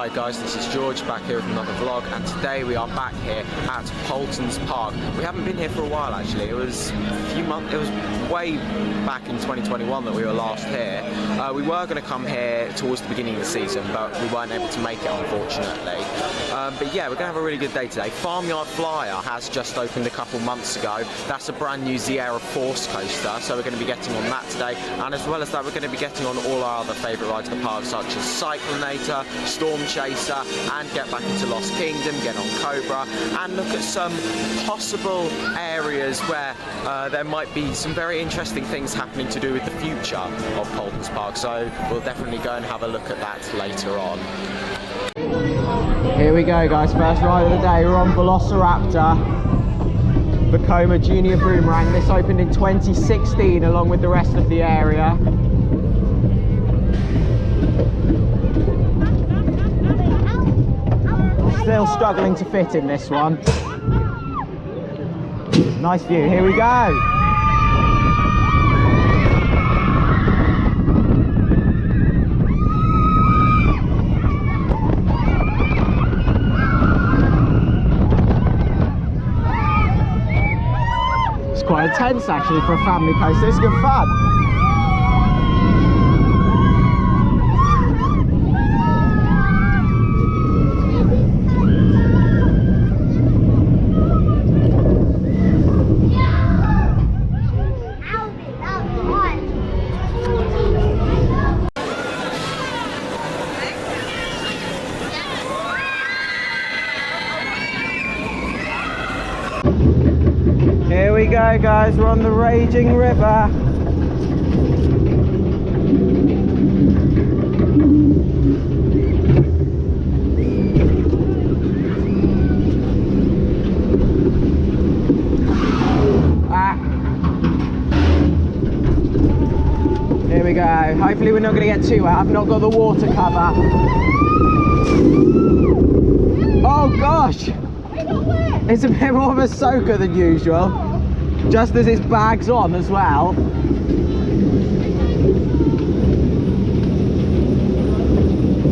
Hi guys, this is George back here with another vlog, and today we are back here at Paultons Park. We haven't been here for a while actually. It was a few months, it was way back in 2021 that we were last here. We were going to come here towards the beginning of the season, but we weren't able to make it unfortunately. But yeah, we're going to have a really good day today. Farmyard Flyer has just opened a couple months ago. That's a brand new Sierra Force coaster, so we're going to be getting on that today, and as well as that we're going to be getting on all our other favourite rides at the park, such as Cyclonator, Storm Chaser, and get back into Lost Kingdom, get on Cobra, and look at some possible areas where there might be some very interesting things happening to do with the future of Paultons Park, so we'll definitely go and have a look at that later on. Here we go guys, first ride of the day, we're on Velociraptor, Cobra Junior Boomerang. This opened in 2016 along with the rest of the area. Still struggling to fit in this one. Nice view, here we go. It's quite intense actually for a family coaster. It's good fun. Here we go guys, we're on the raging river. Here we go, hopefully we're not going to get too wet. I've not got the water cover. Oh gosh! It's a bit more of a soaker than usual, just as its bag's on as well.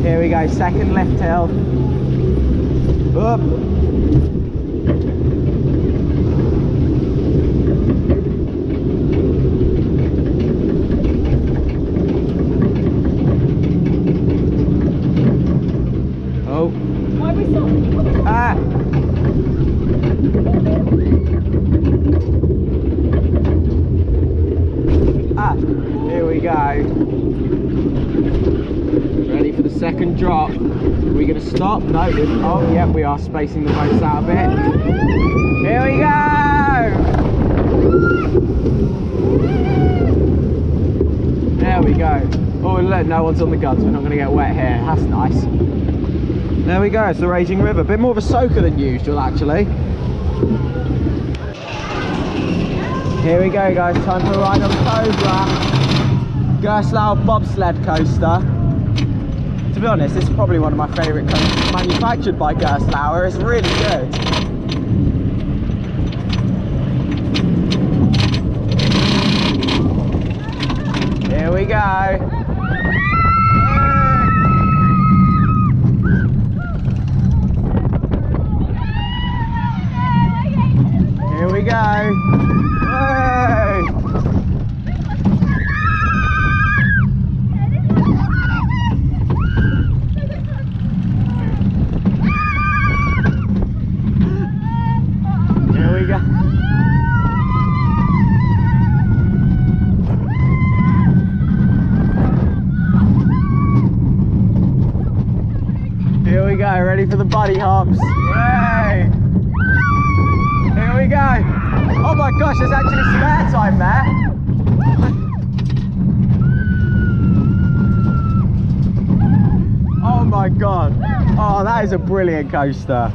Here we go, second lift hill. Up. Oh. Why are we stopping? Ah. Here we go. Ready for the second drop. Are we going to stop? No. Oh, yeah, we are spacing the boats out a bit. Here we go. There we go. Oh, look, no one's on the guns. We're not going to get wet here. That's nice. There we go. It's the raging river. A bit more of a soaker than usual, actually. Here we go guys, time for a ride on Cobra Gerstlauer bobsled coaster. To be honest, this is probably one of my favourite coasters manufactured by Gerstlauer. It's really good. Here we go. Here we go. Hey. Here we go. Here we go, ready for the buddy hops. Hey. Here we go. Oh my gosh, there's actually some air time there. Oh my god. Oh, that is a brilliant coaster.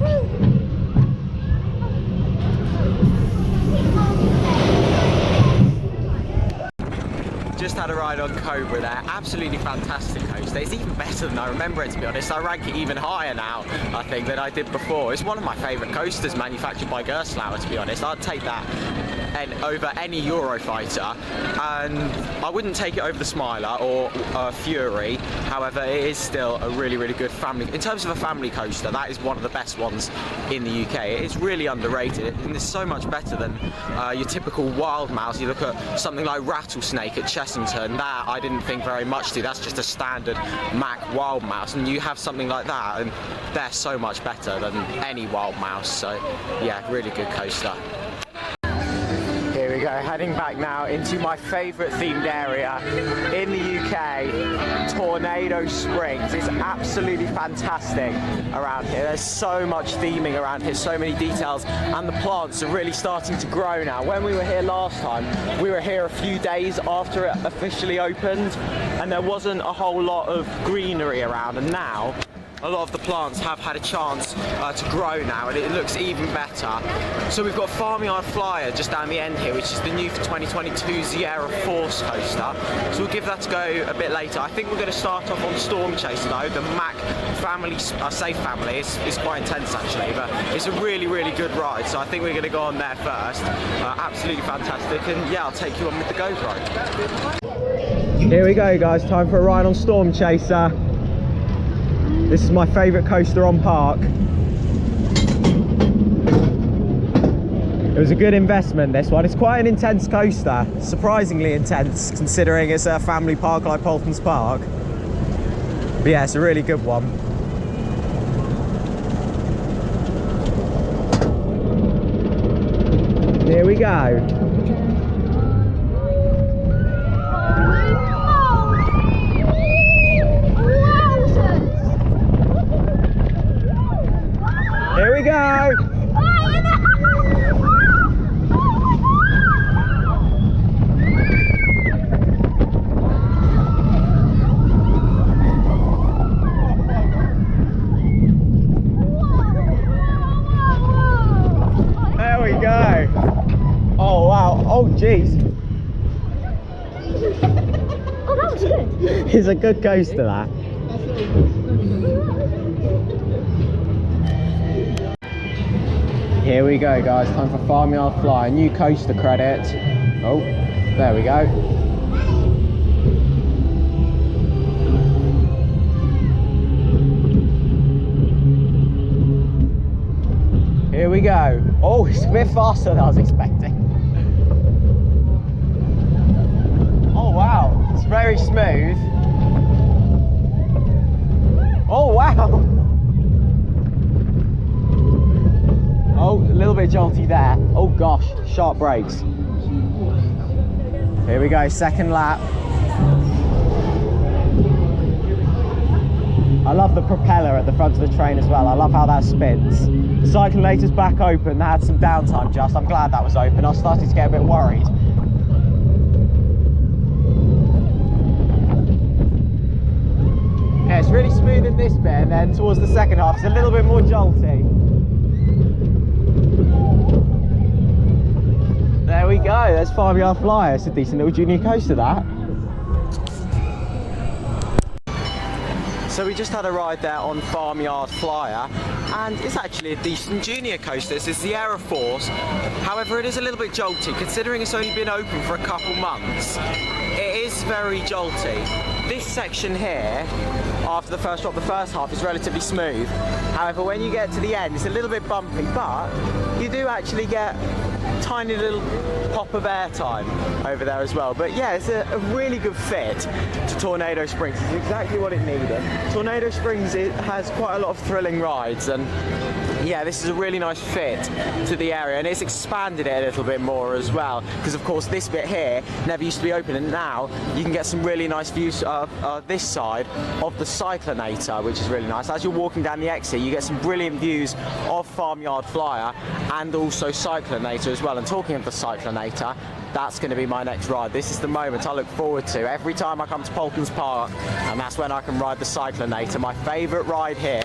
Just had a ride on Cobra there, absolutely fantastic coaster. It's even better than I remember it, to be honest. I rank it even higher now, I think, than I did before. It's one of my favourite coasters manufactured by Gerstlauer, to be honest. I'd take that over any Eurofighter, and I wouldn't take it over the Smiler or Fury. However, it is still a really, really good family. In terms of a family coaster, that is one of the best ones in the UK. It's really underrated, and it's so much better than your typical Wild Mouse. You look at something like Rattlesnake at Chessington, that I didn't think very much to. That's just a standard Mack Wild Mouse, and you have something like that, and they're so much better than any Wild Mouse. So yeah, really good coaster. Here we go, heading back now into my favourite themed area in the UK, Tornado Springs. It's absolutely fantastic around here. There's so much theming around here, so many details, and the plants are really starting to grow now. When we were here last time, we were here a few days after it officially opened, and there wasn't a whole lot of greenery around, and now a lot of the plants have had a chance to grow now, and it looks even better. So we've got Farmyard Flyer just down the end here, which is the new for 2022 Sierra Force coaster. So we'll give that a go a bit later. I think we're going to start off on Storm Chaser though. The Mack family, Safe Family, is quite intense actually, but it's a really, really good ride. So I think we're going to go on there first. Absolutely fantastic, and yeah, I'll take you on with the GoPro. Here we go guys, time for a ride on Storm Chaser. This is my favourite coaster on park. It was a good investment, this one. It's quite an intense coaster, surprisingly intense considering it's a family park like Paultons Park. But yeah, it's a really good one. Here we go. Here we go! There we go! Oh wow, oh jeez! Oh, that was good! It's a good coaster, that. Here we go guys, time for Farmyard Fly, new coaster credit. Oh, there we go. Here we go. Oh, it's a bit faster than I was expecting. Oh wow, it's very smooth. Oh wow. Oh, a little bit jolty there. Oh gosh, sharp brakes. Here we go, second lap. I love the propeller at the front of the train as well. I love how that spins. The Cyclonator's back open. They had some downtime just. I'm glad that was open. I was starting to get a bit worried. Yeah, it's really smooth in this bit, and then towards the second half, it's a little bit more jolty. There we go, there's Farmyard Flyer. It's a decent little junior coaster, that. So we just had a ride there on Farmyard Flyer, and it's actually a decent junior coaster. It's a Sierra Force. However, it is a little bit jolty, considering it's only been open for a couple months. It is very jolty. This section here, after the first drop, the first half is relatively smooth. However, when you get to the end, it's a little bit bumpy, but you do actually get tiny little pop of air time over there as well. But yeah, it's a really good fit to Tornado Springs. It's exactly what it needed. Tornado Springs, it has quite a lot of thrilling rides, and yeah, this is a really nice fit to the area, and it's expanded it a little bit more as well, because of course this bit here never used to be open, and now you can get some really nice views of this side of the Cyclonator, which is really nice. As you're walking down the exit, you get some brilliant views of Farmyard Flyer and also Cyclonator as well. And talking of the Cyclonator, that's going to be my next ride. This is the moment I look forward to every time I come to Paultons Park, and that's when I can ride the Cyclonator. My favourite ride here,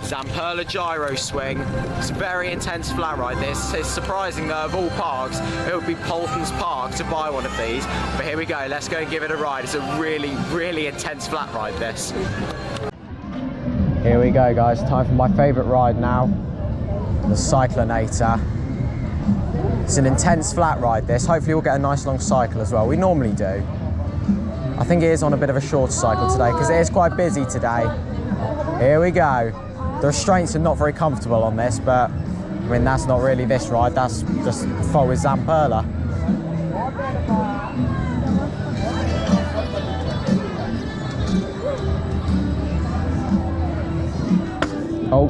Zamperla Gyro Swing. It's a very intense flat ride this. It's surprising that of all parks, it would be Paultons Park to buy one of these. But here we go, let's go and give it a ride. It's a really, really intense flat ride this. Here we go guys, time for my favourite ride now, the Cyclonator. It's an intense flat ride this. Hopefully we'll get a nice long cycle as well. We normally do. I think it is on a bit of a shorter cycle today because it is quite busy today. Here we go. The restraints are not very comfortable on this, but I mean, that's not really this ride. That's just full with Zamperla. Oh,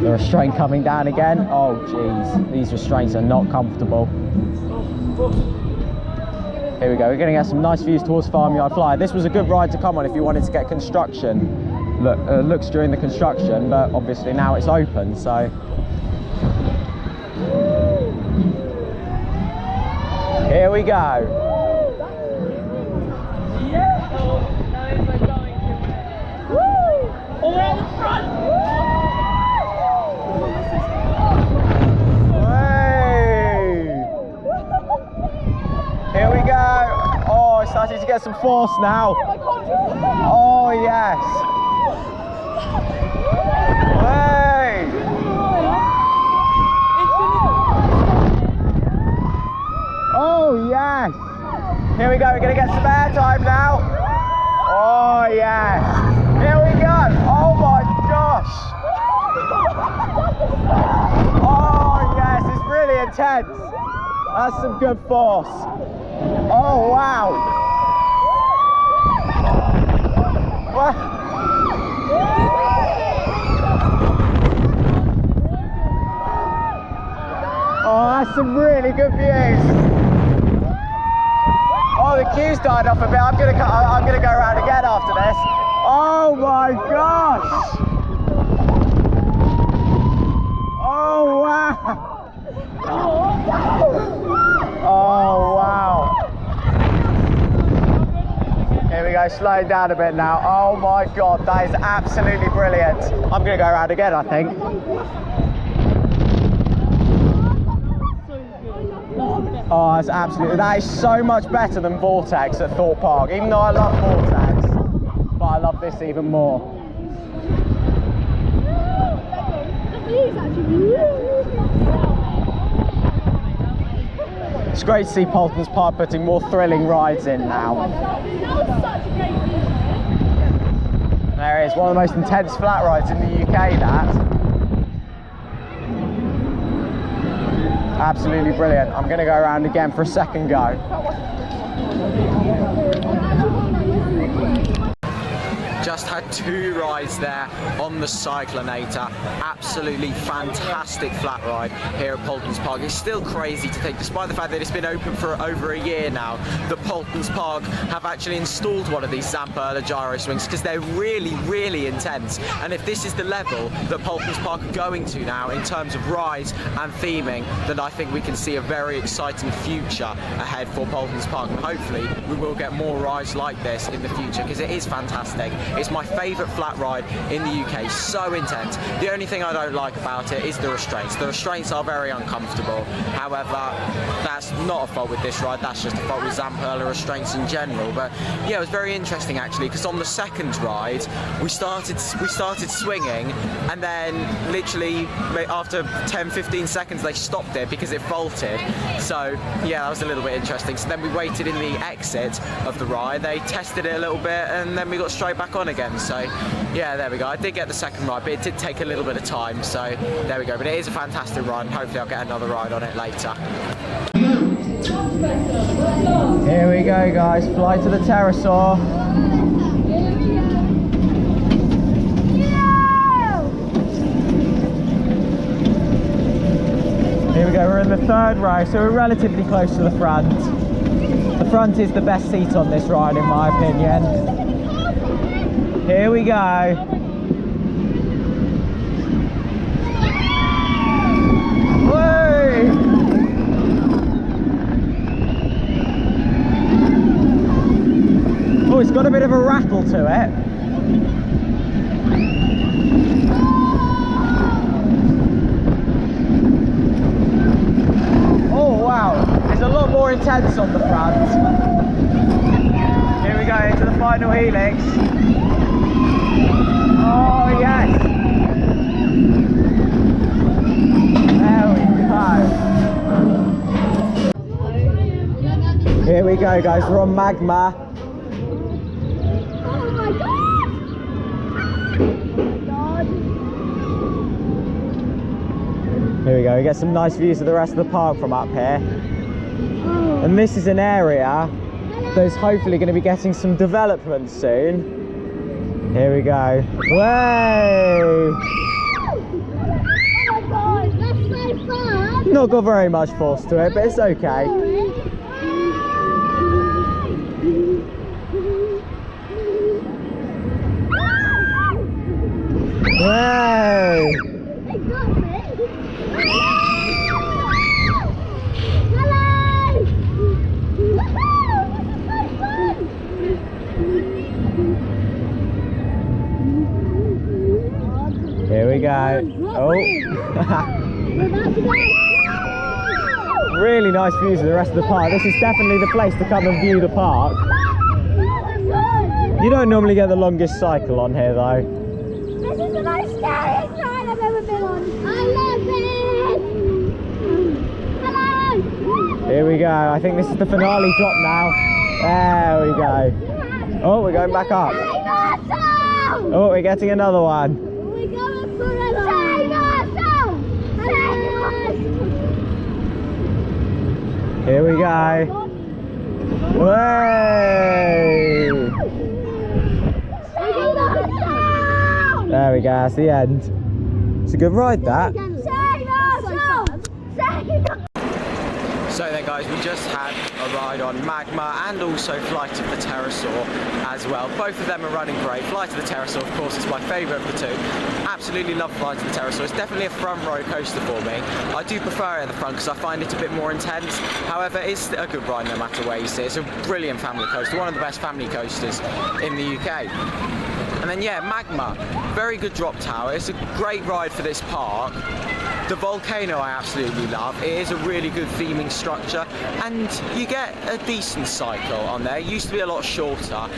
the restraint coming down again. Oh, geez, these restraints are not comfortable. Here we go, we're going to get some nice views towards Farmyard Flyer. This was a good ride to come on if you wanted to get construction. Looks during the construction, but obviously now it's open, so. Here we go. Here we go. Oh, it's starting to get some force now. Oh, yes. Hey. Oh, yes. Here we go. We're going to get some air time now. Oh, yes. Here we go. Oh, my gosh. Oh, yes. It's really intense. That's some good force. Oh, wow. What? Oh, that's some really good views. Oh, the queue's died off a bit. I'm gonna go around again after this. Oh my gosh. Oh, wow. Oh, wow. Here we go, slowing down a bit now. Oh my God, that is absolutely brilliant. I'm gonna go around again, I think. Oh, that's absolutely, that is so much better than Vortex at Thorpe Park. Even though I love Vortex, but I love this even more. It's great to see Paultons Park putting more thrilling rides in now. There it is, one of the most intense flat rides in the UK, that. Absolutely brilliant. I'm going to go around again for a second go. Just had 2 rides there on the Cyclonator. Absolutely fantastic flat ride here at Paultons Park. It's still crazy to think, despite the fact that it's been open for over a year now, that Paultons Park have actually installed one of these Zamperla gyro swings, because they're really, really intense. And if this is the level that Paultons Park are going to now in terms of rides and theming, then I think we can see a very exciting future ahead for Paultons Park. And hopefully we will get more rides like this in the future, because it is fantastic. It's my favourite flat ride in the UK, so intense. The only thing I don't like about it is the restraints. The restraints are very uncomfortable. However, that's not a fault with this ride, that's just a fault with Zamperla restraints in general. But yeah, it was very interesting actually, because on the second ride, we started swinging, and then literally after 10-15 seconds they stopped it because it faulted. So yeah, that was a little bit interesting. So then we waited in the exit of the ride, they tested it a little bit, and then we got straight back on again. So yeah, there we go. I did get the second ride, but it did take a little bit of time. So there we go. But it is a fantastic ride, and hopefully I'll get another ride on it later. Here we go, guys. Fly to the Pterosaur. Here we go. We're in the 3rd row, so we're relatively close to the front. The front is the best seat on this ride, in my opinion. Here we go. Whee! Oh, it's got a bit of a rattle to it. Oh wow, it's a lot more intense on the front. Here we go, into the final helix. Oh yes! There we go. go, guys. We're on Magma. Oh my god! Here we go. We get some nice views of the rest of the park from up here. Oh. And this is an area that's hopefully going to be getting some development soon. Here we go. Way! Oh my god, that's so fun! Not got very much force to it, but it's okay. Way! It got me! Hello! Woohoo! This is so fun! Here we go. Oh. Really nice views of the rest of the park. This is definitely the place to come and view the park. You don't normally get the longest cycle on here though. This is the most scariest ride I've ever been on. I love it! Hello! Here we go. I think this is the finale drop now. There we go. Oh, we're going back up. Dinosaur! Oh, we're getting another one. We're going for a dinosaur! Here we go. Way! There we go, that's the end. It's a good ride, that. So then guys, we just had a ride on Magma and also Flight of the Pterosaur as well. Both of them are running great. Flight of the Pterosaur, of course, is my favourite of the two. Absolutely love Flight of the Pterosaur. It's definitely a front row coaster for me. I do prefer it at the front because I find it a bit more intense. However, it's a good ride no matter where you sit. It's a brilliant family coaster, one of the best family coasters in the UK. And then yeah, Magma, very good drop tower. It's a great ride for this park. The volcano I absolutely love. It is a really good theming structure and you get a decent cycle on there. It used to be a lot shorter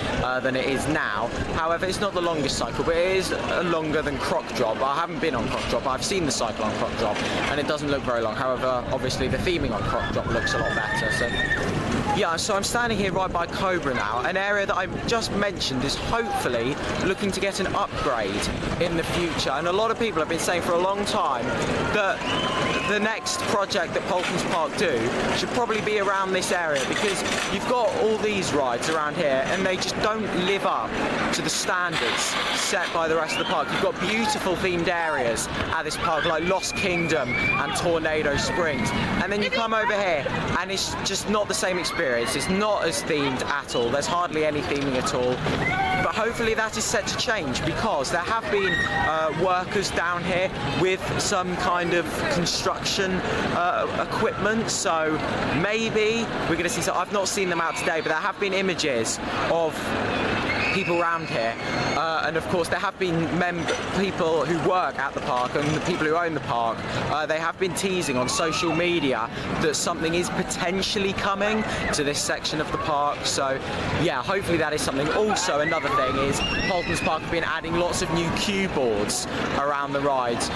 than it is now. However, it's not the longest cycle, but it is longer than Croc Drop. I haven't been on Croc Drop. I've seen the cycle on Croc Drop and it doesn't look very long. However, obviously the theming on Croc Drop looks a lot better. So yeah, so I'm standing here right by Cobra now. An area that I've just mentioned is hopefully looking to get an upgrade in the future. And a lot of people have been saying for a long time that the next project that Paultons Park do should probably be around this area because you've got all these rides around here and they just don't live up to the standards set by the rest of the park. You've got beautiful themed areas at this park like Lost Kingdom and Tornado Springs, and then you come over here and it's just not the same experience. It's not as themed at all. There's hardly any theming at all. But hopefully that is set to change because there have been workers down here with some kind of construction equipment, so maybe we're going to see some. I've not seen them out today, but there have been images of people around here, and of course there have been people who work at the park and the people who own the park. They have been teasing on social media that something is potentially coming to this section of the park, so yeah, hopefully that is something. Also, another thing is Paultons Park have been adding lots of new cue boards around the rides.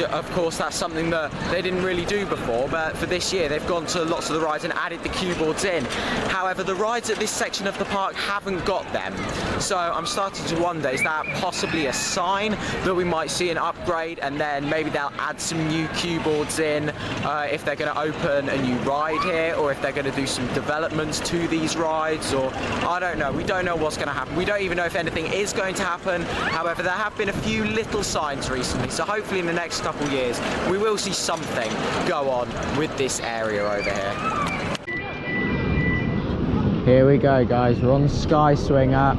Of course that's something that they didn't really do before, but for this year they've gone to lots of the rides and added the cue boards in. However, the rides at this section of the park haven't got them. So I'm starting to wonder, is that possibly a sign that we might see an upgrade and then maybe they'll add some new cue boards in if they're going to open a new ride here, or if they're going to do some developments to these rides, or I don't know. We don't know what's going to happen. We don't even know if anything is going to happen. However, there have been a few little signs recently, so hopefully in the next couple of years we will see something go on with this area over here. Here we go guys, we're on the Sky Swinger.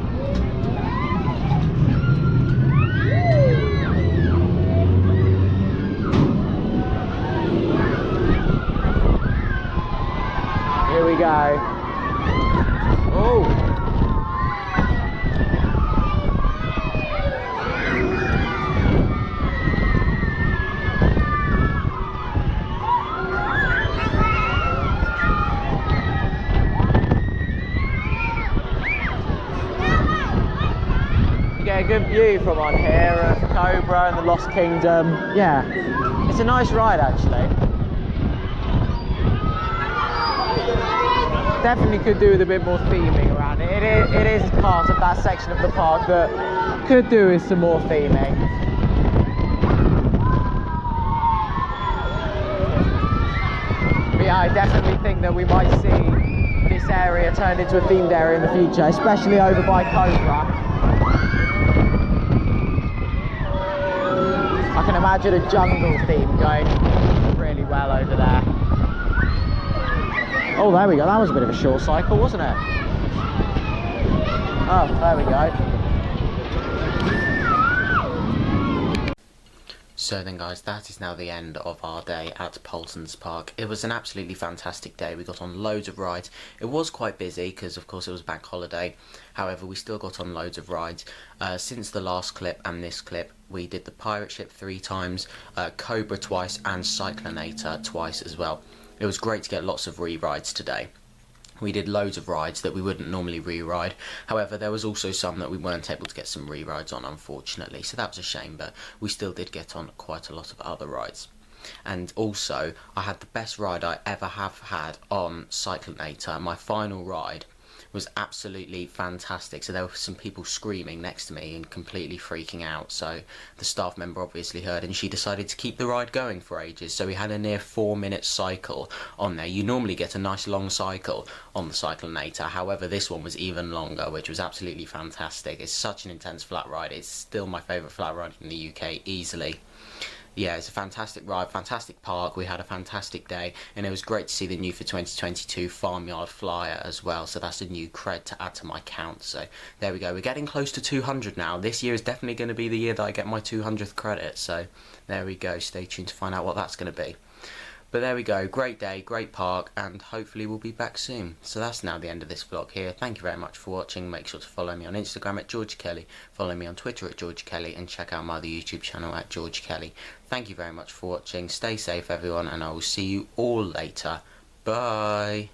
Here we go. Oh! You get a good view from on here of Cobra and the Lost Kingdom. Yeah, it's a nice ride actually. Definitely could do with a bit more theming around it. It is part of that section of the park that could do with some more theming. But yeah, I definitely think that we might see this area turned into a themed area in the future, especially over by Cobra. I can imagine a jungle theme going really well over there. Oh, there we go. That was a bit of a short cycle, wasn't it? Oh, there we go. So then guys, that is now the end of our day at Paultons Park. It was an absolutely fantastic day. We got on loads of rides. It was quite busy because of course it was bank holiday. However, we still got on loads of rides. Since the last clip and this clip, we did the pirate ship 3 times, Cobra twice and Cyclonator twice as well. It was great to get lots of re-rides today. We did loads of rides that we wouldn't normally re-ride. However, there was also some that we weren't able to get some re-rides on, unfortunately. So that was a shame, but we still did get on quite a lot of other rides. And also, I had the best ride I ever have had on Cyclonator. My final ride was absolutely fantastic. So there were some people screaming next to me and completely freaking out. So the staff member obviously heard, and she decided to keep the ride going for ages. So we had a near 4-minute cycle on there. You normally get a nice long cycle on the Cyclonator. However, this one was even longer, which was absolutely fantastic. It's such an intense flat ride. It's still my favourite flat ride in the UK, easily. Yeah, it's a fantastic ride, fantastic park. We had a fantastic day, and it was great to see the new for 2022 Farmyard Flyer as well. So that's a new cred to add to my count. So there we go. We're getting close to 200 now. This year is definitely going to be the year that I get my 200th credit. So there we go. Stay tuned to find out what that's going to be. But there we go, great day, great park, and hopefully we'll be back soon. So that's now the end of this vlog here. Thank you very much for watching. Make sure to follow me on Instagram at George Kelly, follow me on Twitter at George Kelly, and check out my other YouTube channel at George Kelly. Thank you very much for watching. Stay safe, everyone, and I will see you all later. Bye.